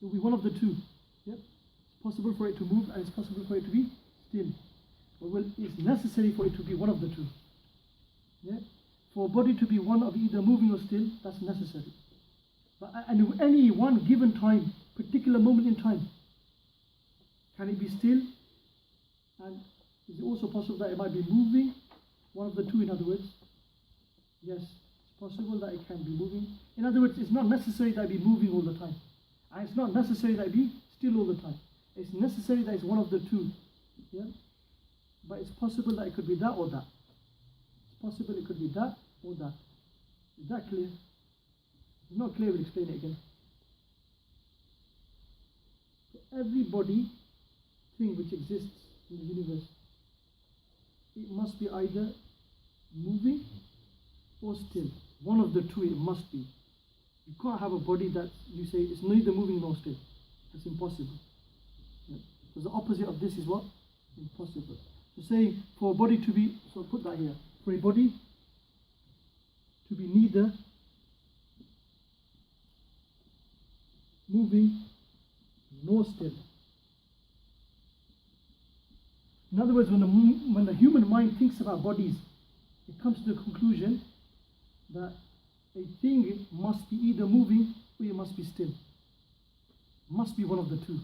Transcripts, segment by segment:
It will be one of the two. Yeah? It's possible for it to move and it's possible for it to be still. But well, it's necessary for it to be one of the two. Yeah? For a body to be one of either moving or still, that's necessary. But and any one given time, particular moment in time, can it be still? And is it also possible that it might be moving? One of the two, in other words. Yes, it's possible that it can be moving. In other words, it's not necessary that it be moving all the time. And it's not necessary that it be still all the time. It's necessary that it's one of the two. Yeah? But it's possible that it could be that or that. It's possible it could be that or that. Is that clear? If it's not clear, we'll explain it again. So every body, thing which exists in the universe, it must be either moving or still. One of the two it must be. You can't have a body that you say it's neither moving nor still. That's impossible. Yeah. Because the opposite of this is what? Impossible. So say for a body to be, so put that here, for a body to be neither moving nor still. In other words, when the human mind thinks about bodies, it comes to the conclusion that a thing must be either moving or it must be still. It must be one of the two.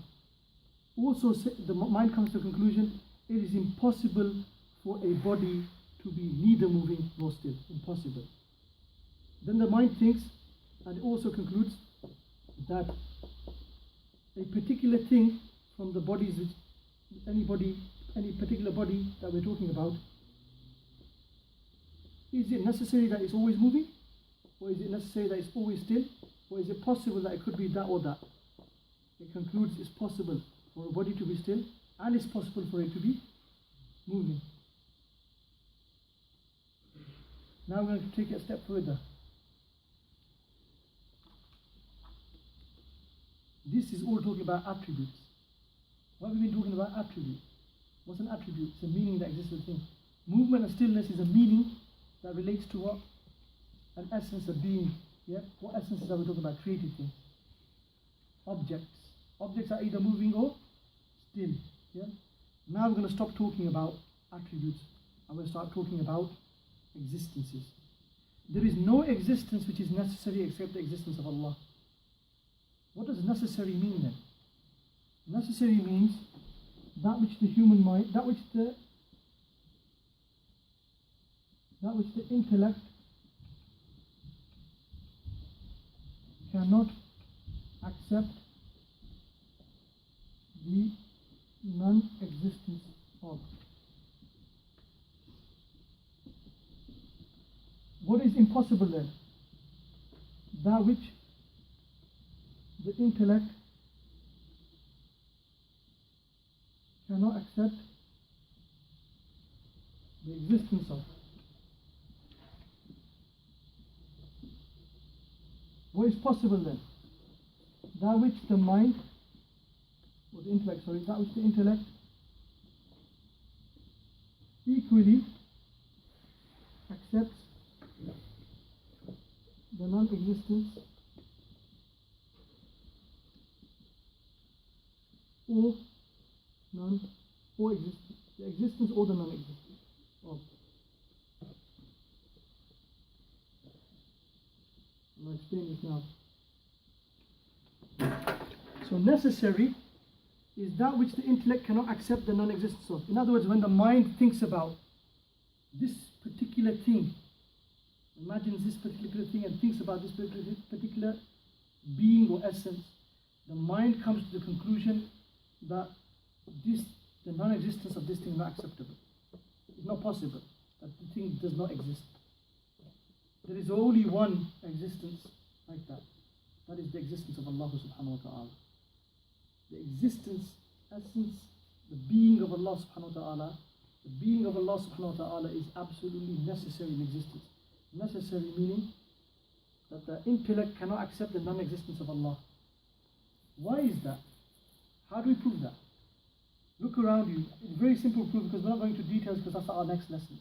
Also, the mind comes to the conclusion it is impossible for a body to be neither moving nor still. Impossible. Then the mind thinks and also concludes that a particular thing from the bodies which any particular body that we're talking about, is it necessary that it's always moving? Or is it necessary that it's always still? Or is it possible that it could be that or that? It concludes it's possible for a body to be still and it's possible for it to be moving. Now we're going to take it a step further. This is all talking about attributes. What have we been talking about? Attribute. What's an attribute? It's a meaning that exists within. Movement and stillness is a meaning that relates to what? An essence of being. Yeah? What essences are we talking about? Created things. Objects. Objects are either moving or still. Yeah? Now we're going to stop talking about attributes and we'll start talking about existences. There is no existence which is necessary except the existence of Allah. What does necessary mean then? Necessary means that which the human mind, that which the intellect cannot accept the non-existence of. What is impossible then? That which the intellect cannot accept the existence of. What is possible then? That which the mind, or the intellect, that which the intellect equally accepts the non-existence or existence, the existence or the non-existence of. I'll explain this now. So necessary is that which the intellect cannot accept the non-existence of. In other words, when the mind thinks about this particular thing, imagines this particular thing and thinks about this particular being or essence, the mind comes to the conclusion that the non-existence of this thing is not acceptable. It's not possible that the thing does not exist. There is only one existence like that. That is the existence of Allah subhanahu wa ta'ala. The existence, essence, the being of Allah subhanahu wa ta'ala, the being of Allah subhanahu wa ta'ala is absolutely necessary in existence. Necessary meaning that the intellect cannot accept the non-existence of Allah. Why is that? How do we prove that? Look around you. It's very simple proof because we're not going to details because that's our next lesson.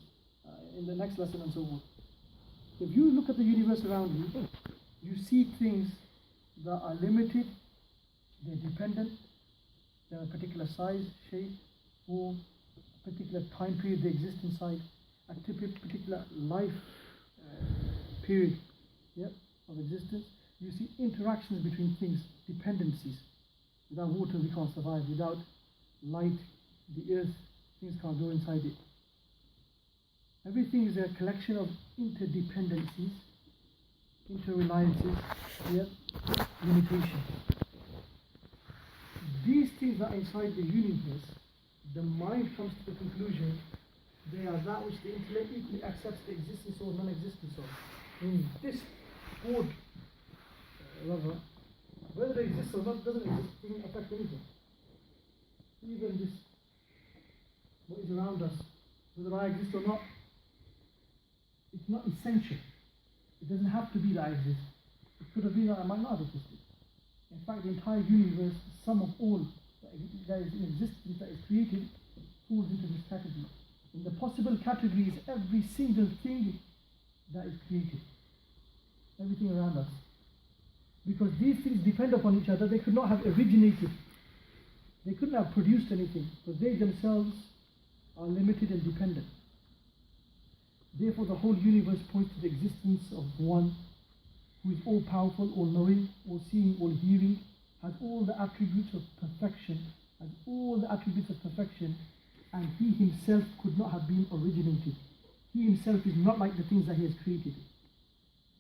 In the next lesson and so forth. If you look at the universe around you, you see things that are limited, They're dependent. They're a particular size, shape, form, a particular time period they exist inside, a particular life period, yep, of existence. You see interactions between things, dependencies. Without water we can't survive. Without light, the earth, things can't go inside it. Everything is a collection of interdependencies, interreliances, yep, limitations. These things are inside the universe. The mind comes to the conclusion they are that which the intellect equally accepts the existence or non-existence of. In this board, whether it exists or not doesn't exist, doesn't affect anything. Even this, what is around us, whether I exist or not, it's not essential. It doesn't have to be that I exist. It could have been that I might not have existed. In fact, the entire universe, the sum of all that is in existence, that is created, falls into this category. And the possible category is every single thing that is created. Everything around us. Because these things depend upon each other, they could not have originated. They couldn't have produced anything, because they themselves are limited and dependent. Therefore, the whole universe points to the existence of one who is all-powerful, all-knowing, all-seeing, all-hearing, has all the attributes of perfection, and he himself could not have been originated. He himself is not like the things that he has created.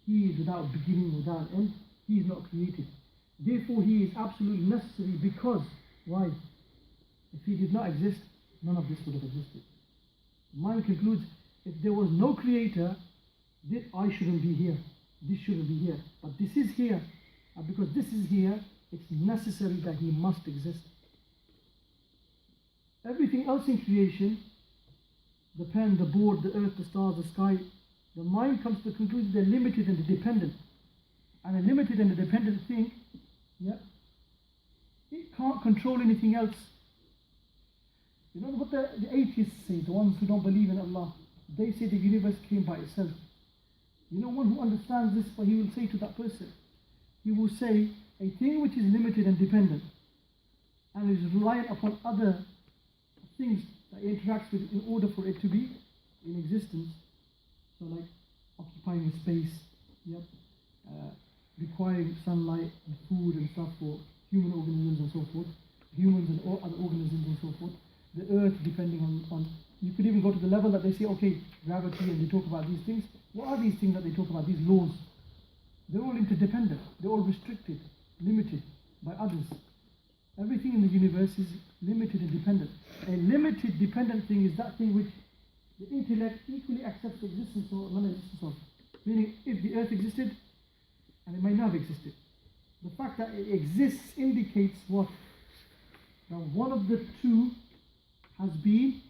He is without beginning, without end. He is not created. Therefore, he is absolutely necessary because, why? If he did not exist, none of this would have existed. Mind concludes, if there was no creator, I shouldn't be here. This shouldn't be here. But this is here. And because this is here, it's necessary that he must exist. Everything else in creation, the pen, the board, the earth, the stars, the sky, the mind comes to the conclusion they're limited and they're dependent. And a limited and a dependent thing, it can't control anything else. You know what the atheists say, the ones who don't believe in Allah? They say the universe came by itself. You know, one who understands this, but he will say to that person, he will say, a thing which is limited and dependent and is reliant upon other things that it interacts with in order for it to be in existence, so like occupying a space, requiring sunlight and food and stuff for human organisms and so forth, humans and all other organisms and so forth, the earth depending on you could even go to the level that they say, okay, gravity, and they talk about these things. What are these things that they talk about, these laws? They're all interdependent, they're all restricted, limited by others. Everything in the universe is limited and dependent. A limited dependent thing is that thing which the intellect equally accepts the existence or non-existence of. Meaning, if the earth existed, and it might not have existed, the fact that it exists indicates what? That one of the two has been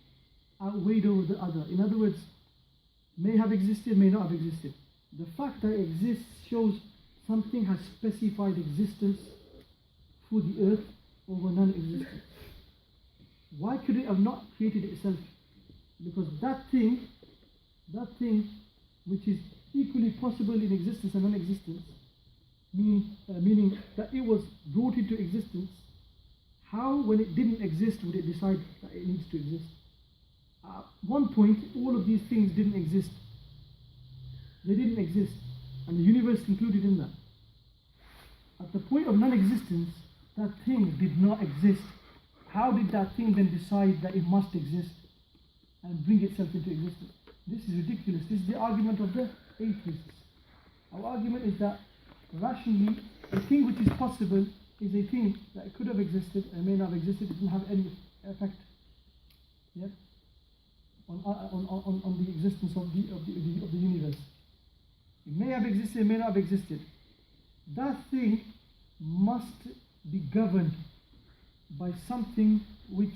outweighed over the other. In other words, may have existed, may not have existed. The fact that it exists shows something has specified existence for the earth over non-existence. Why could it have not created itself? Because that thing which is equally possible in existence and non-existence, meaning that it was brought into existence, how, when it didn't exist, would it decide that it needs to exist? At one point, all of these things didn't exist. They didn't exist, and the universe included in that. At the point of non-existence, that thing did not exist. How did that thing then decide that it must exist and bring itself into existence? This is ridiculous. This is the argument of the atheists. Our argument is that rationally, a thing which is possible is a thing that could have existed and may not have existed. It doesn't have any effect on the existence of the universe. It may have existed, it may not have existed. That thing must be governed by something which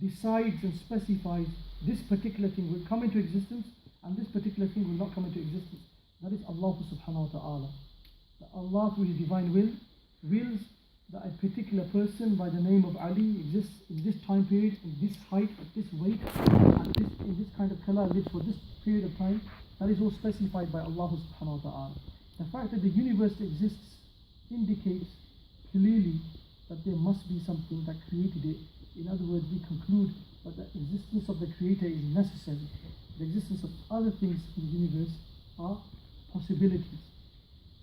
decides and specifies this particular thing will come into existence and this particular thing will not come into existence. That is Allah subhanahu wa ta'ala. That Allah, through His divine will, wills that a particular person by the name of Ali exists in this time period, in this height, at this weight, in this kind of color, lives for this period of time. That is all specified by Allah subhanahu wa ta'ala. The fact that the universe exists indicates clearly that there must be something that created it. In other words, we conclude that the existence of the Creator is necessary. The existence of other things in the universe are possibilities.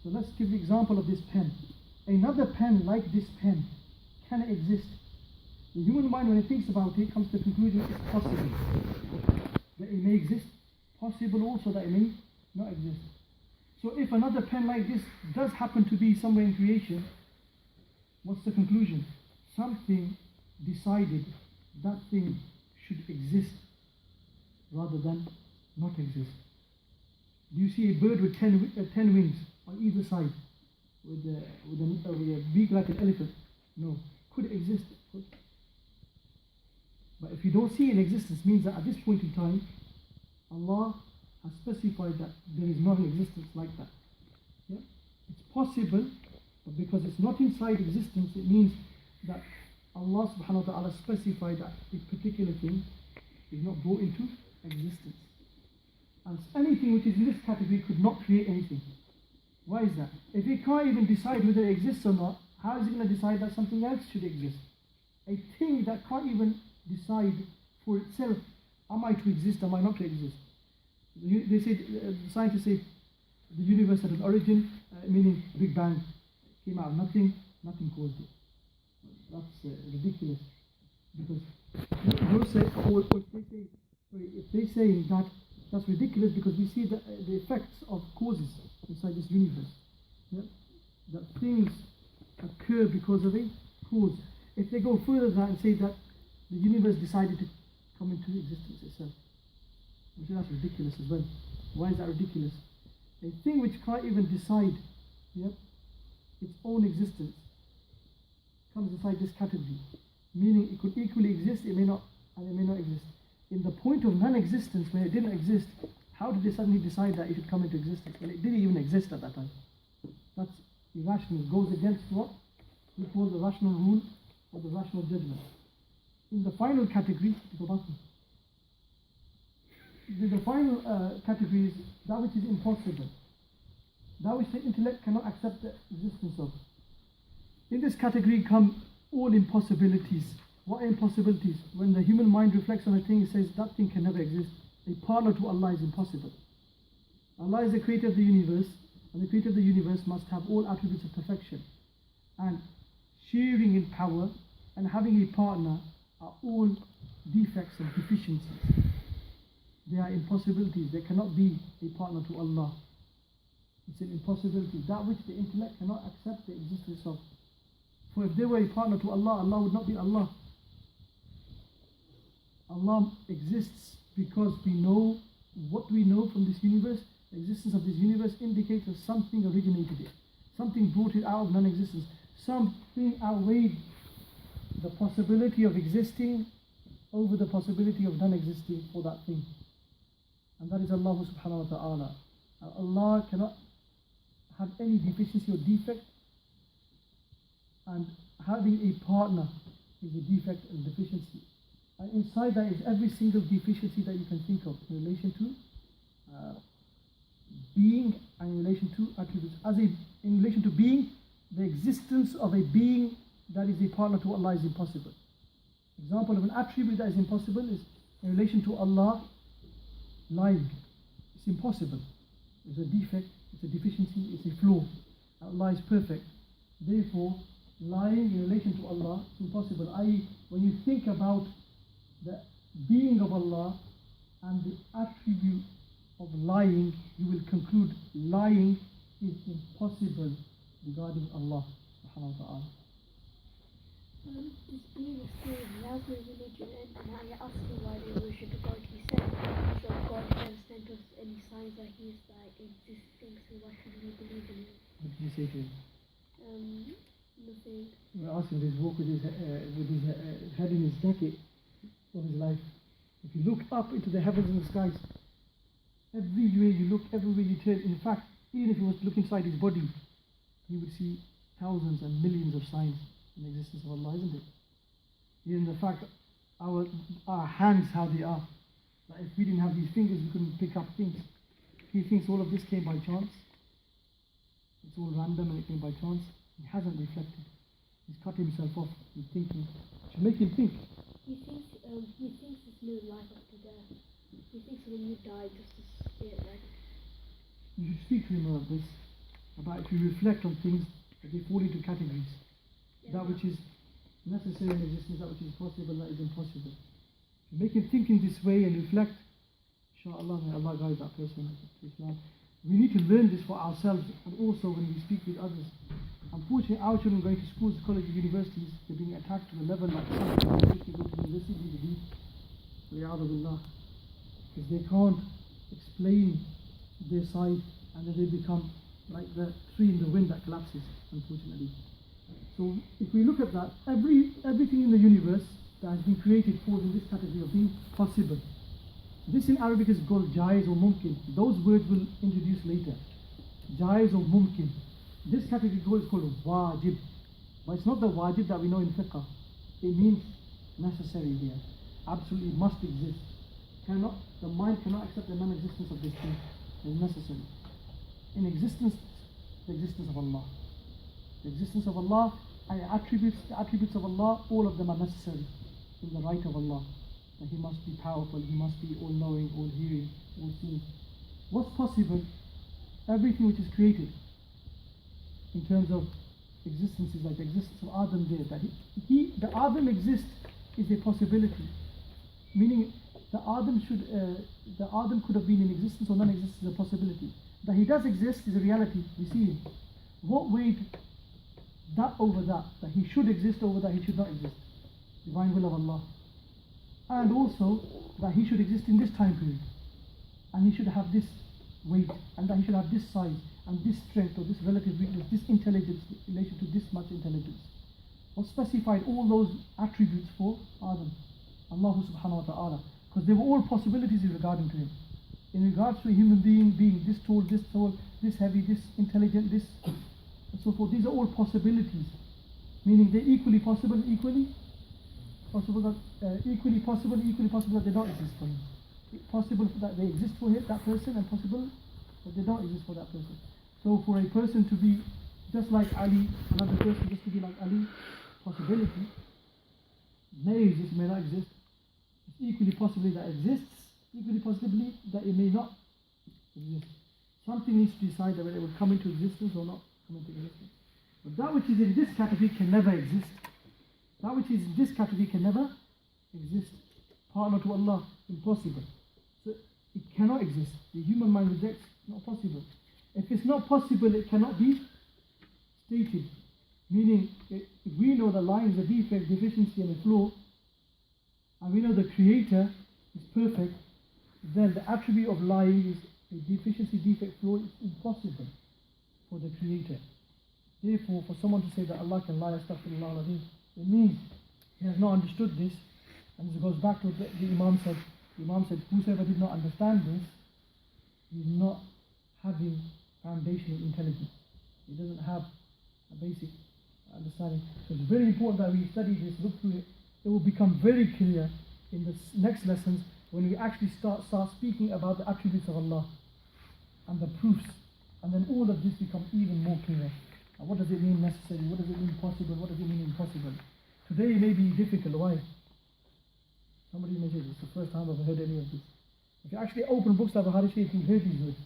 So let's give the example of this pen. Another pen like this pen can exist. The human mind, when it thinks about it, comes to the conclusion it's possible that it may exist, possible also that it may not exist. So if another pen like this does happen to be somewhere in creation, what's the conclusion? Something decided that thing should exist rather than not exist. Do you see a bird with 10 wings on either side with a beak like an elephant? No. Could it exist? Could. But if you don't see it in existence, means that at this point in time, Allah has specified that there is not an existence like that. Yeah? It's possible, but because it's not inside existence, it means that Allah subhanahu wa ta'ala specified that a particular thing is not brought into existence. And anything which is in this category could not create anything. Why is that? If it can't even decide whether it exists or not, how is it going to decide that something else should exist? A thing that can't even decide for itself, am I to exist, am I not to exist? They say, scientists say the universe had an origin, meaning Big Bang, came out of nothing, nothing caused it. That's ridiculous. Because if they say that, that's ridiculous because we see the effects of causes inside this universe. Yeah? That things occur because of a cause. If they go further than that and say that the universe decided to come into existence itself, which that's ridiculous as well. Why is that ridiculous? A thing which can't even decide, yeah, its own existence comes inside this category, meaning it could equally exist, it may not, and it may not exist. In the point of non-existence, when it didn't exist, how did they suddenly decide that it should come into existence? Well, it didn't even exist at that time. That's irrational. It goes against what we call the rational rule or the rational judgment. In the final category, the final category is that which is impossible, that which the intellect cannot accept the existence of. In this category come all impossibilities. What are impossibilities? When the human mind reflects on a thing, it says that thing can never exist. A partner to Allah is impossible. Allah is the creator of the universe, and the creator of the universe must have all attributes of perfection. And sharing in power and having a partner are all defects and deficiencies. They are impossibilities. There cannot be a partner to Allah. It's an impossibility. That which the intellect cannot accept the existence of. For if they were a partner to Allah, Allah would not be Allah. Allah exists because we know what we know from this universe. The existence of this universe indicates that something originated it. Something brought it out of non-existence. Something outweighed the possibility of existing over the possibility of non-existing for that thing. And that is Allah subhanahu wa ta'ala. Allah cannot have any deficiency or defect, and having a partner is a defect and deficiency. And inside that is every single deficiency that you can think of in relation to being and in relation to attributes. In relation to being, the existence of a being that is a partner to Allah is impossible. Example of an attribute that is impossible is in relation to Allah, lying. It's impossible. It's a defect, it's a deficiency, it's a flaw. Allah is perfect. Therefore, lying in relation to Allah is impossible. I.e., when you think about the being of Allah and the attribute of lying, you will conclude lying is impossible regarding Allah subhanahu wa ta'ala. Does being a slave allow for religion, and now you're asking why they worship a God he sent? So God has sent us any signs that he is like existing, so why should we believe in him? What did you say to him? Nothing. We're asking him to walk with his head in his jacket of his life. If you look up into the heavens and the skies, everywhere you look, everywhere you turn, in fact, even if you was to look inside his body, you would see thousands and millions of signs in the existence of Allah, isn't it? Even the fact that our hands, how they are. Like if we didn't have these fingers, we couldn't pick up things. He thinks all of this came by chance. It's all random and it came by chance. He hasn't reflected. He's cut himself off with thinking. It should make him think. He thinks there's no life after death. He thinks when you die, just as spirit, right? You should speak to him about this, about if you reflect on things, that they fall into categories. Yeah. That which is necessary in existence, that which is possible, that is impossible. You make him think in this way and reflect. Inshallah, may Allah guide that person to Islam. We need to learn this for ourselves and also when we speak with others. Unfortunately, our children going to schools, colleges, universities, they're being attacked to the level like some especially go to university to be, because they can't explain their side and then they become like the tree in the wind that collapses, unfortunately. So if we look at that, everything in the universe that has been created falls in this category of being possible. This in Arabic is called jaiz or mumkin. Those words will introduce later. Jaiz or mumkin. This category is called wajib. But it's not the wajib that we know in fiqh. It means necessary here. Absolutely must exist. The mind cannot accept the non-existence of this thing. It's necessary. In existence, the existence of Allah. The existence of Allah and the attributes of Allah, all of them are necessary in the right of Allah. That He must be powerful, He must be all-knowing, all-hearing, all-seeing. What's possible? Everything which is created in terms of existence is like the existence of Adam there. That the Adam exists is a possibility. Meaning the Adam could have been in existence or non-existence is a possibility. That he does exist is a reality. We see him. What weighed that over that? That he should exist over that he should not exist. Divine will of Allah. And also that he should exist in this time period. And he should have this weight. And that he should have this size. And this strength or this relative weakness. This intelligence in relation to this much intelligence. Or specified all those attributes for Adam. Allah subhanahu wa ta'ala. Because they were all possibilities regarding to him. In regards to a human being this tall, this heavy, this intelligent, this and so forth, these are all possibilities. Meaning they're equally possible, equally possible that they don't exist for him. Possible that they exist for him, that person, and possible that they don't exist for that person. So for a person to be just like Ali, another person just to be like Ali, possibility, may exist, may not exist. It's equally possibly that exists, equally possibly that it may not exist. Something needs to decide whether it will come into existence or not come into existence. But that which is in this category can never exist. That which is in this category can never exist. Partner to Allah, impossible. So it cannot exist. The human mind rejects, not possible. If it's not possible, it cannot be stated. Meaning, if we know the line is a defect, deficiency and a flaw, and we know the Creator is perfect, then the attribute of lying is a deficiency, defect, flaw. It's impossible for the Creator. Therefore, for someone to say that Allah can lie, astaghfirullah al-azim, it means he has not understood this. And this goes back to what the Imam said. The Imam said, whosoever did not understand this, he is not having foundational intelligence. He doesn't have a basic understanding. So it's very important that we study this, look through it. It will become very clear in the next lessons when we actually start speaking about the attributes of Allah and the proofs. And then all of this becomes even more clear. And what does it mean necessary? What does it mean possible? What does it mean impossible? Today it may be difficult. Why? Somebody may say, it's the first time I've heard any of this. If you actually open books like Bukhari Sharif, you hear these words.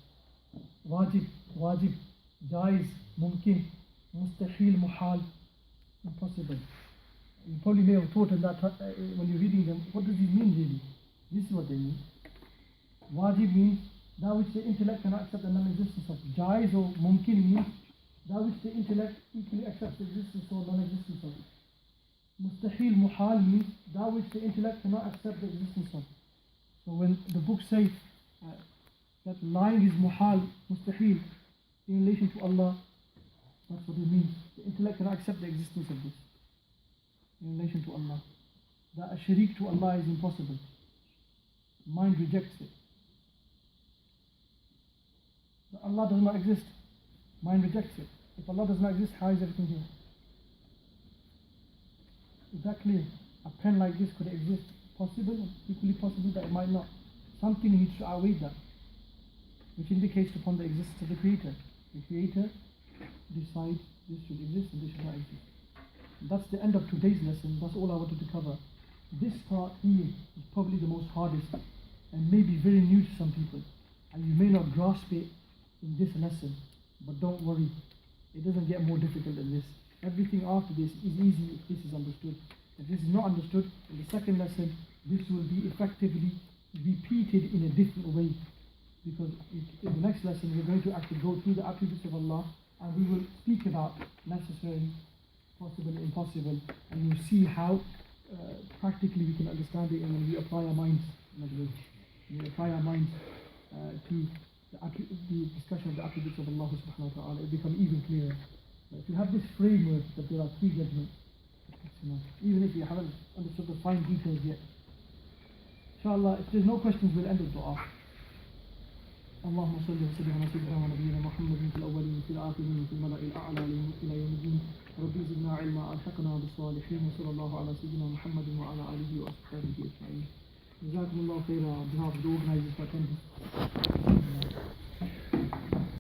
Wajib, jaiz, mumkin, mustahil, muhal, impossible. You probably may have thought in that when you're reading them, what does it mean really? This is what they mean. Wajib means that which the intellect cannot accept the non-existence of. Jaiz or mumkin means that which the intellect equally accepts the existence or non-existence of. Mustahil, muhal means that which the intellect cannot accept the existence of. So when the books say that lying is muhal, mustahil, in relation to Allah, that's what it means. The intellect cannot accept the existence of this in relation to Allah. That a sharik to Allah is impossible. Mind rejects it. That Allah does not exist. Mind rejects it. If Allah does not exist, how is everything here? Is that clear? A pen like this, could it exist? Possible, equally possible that it might not. Something needs to outweigh that, which indicates upon the existence of the Creator. The Creator decides this should exist and this should not exist. That's the end of today's lesson. That's all I wanted to cover. This part here is probably the most hardest and may be very new to some people. And you may not grasp it in this lesson, but don't worry. It doesn't get more difficult than this. Everything after this is easy if this is understood. If this is not understood, in the second lesson, this will be effectively repeated in a different way. Because in the next lesson, we're going to actually go through the attributes of Allah, and we will speak about necessary, possible, impossible, and you'll see how practically we can understand it, and when we apply our minds, in other words, when we apply our minds to the discussion of the attributes of Allah subhanahu wa ta'ala, it becomes even clearer. If you have this framework that there are three judgments, that's enough. Even if you haven't understood the fine details yet. Inshallah, if there's no questions, we'll end with dua. اللهم صل وسلم على سيدنا ونبينا محمد في الاولين وفي الاخرين وفي الملأ الاعلى الى يوم الدين. ربي زدنا علما الحقنا بالصالحين وصلى الله على سيدنا محمد وعلى اله واصحابه اجمعين. جزاكم الله خيرا on behalf of the organizers for attending.